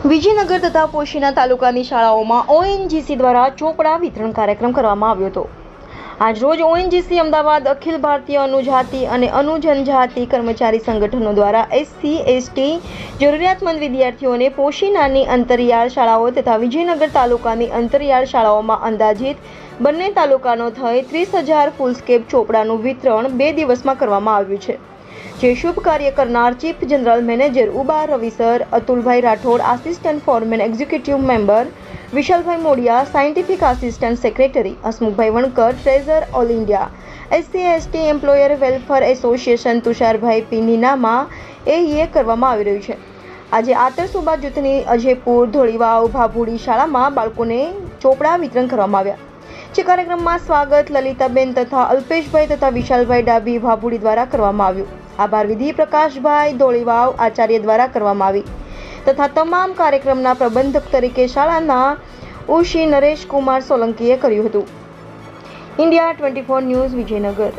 વિજયનગર તથા પોશીના તાલુકાની શાળાઓમાં ઓએનજીસી દ્વારા ચોપડા વિતરણ કાર્યક્રમ કરવામાં આવ્યો હતો। આજરોજ ઓએનજીસી અમદાવાદ અખિલ ભારતીય અનુજાતિ અને અનુજનજાતિ કર્મચારી સંગઠનો દ્વારા એસસી એસટી જરૂરિયાતમંદ વિદ્યાર્થીઓને પોશીનાની અંતરિયાળ શાળાઓ તથા વિજયનગર તાલુકાની અંતરિયાળ શાળાઓમાં અંદાજિત બંને તાલુકાનો થઈ 30,000 ફૂલસ્કેપ ચોપડાનું વિતરણ 2 દિવસમાં કરવામાં આવ્યું છે। જે શુભ કાર્ય કરનાર chief general manager Uba Ravi sir, અતુલભાઈ Rathod, assistant foreman executive member વિશાલભાઈ મોડિયા, સાયન્ટિફિક આસિસ્ટન્ટ સેક્રેટરી હસમુખભાઈ Vankar, treasurer all India SC ST employer welfare association તુષારભાઈ પી નીનામા એ કરવામાં આવી રહ્યું છે। આજે આતરસુબા જૂથની અજયપુર, ધોળીવાવ, ભાભુડી શાળામાં બાળકોને ચોપડા વિતરણ કરવામાં આવ્યા। જે કાર્યક્રમમાં સ્વાગત લલિતાબેન તથા અલ્પેશભાઈ તથા વિશાલભાઈ ડાબી ભાભુડી દ્વારા કરવામાં આવ્યું। આભાર વિધિ પ્રકાશભાઈ ધોળીવાવ આચાર્ય દ્વારા કરવામાં આવી તથા તમામ કાર્યક્રમના પ્રબંધક તરીકે શાળાના ઉશી નરેશ કુમાર સોલંકીએ કર્યું હતું। India 24 news, Vijaynagar.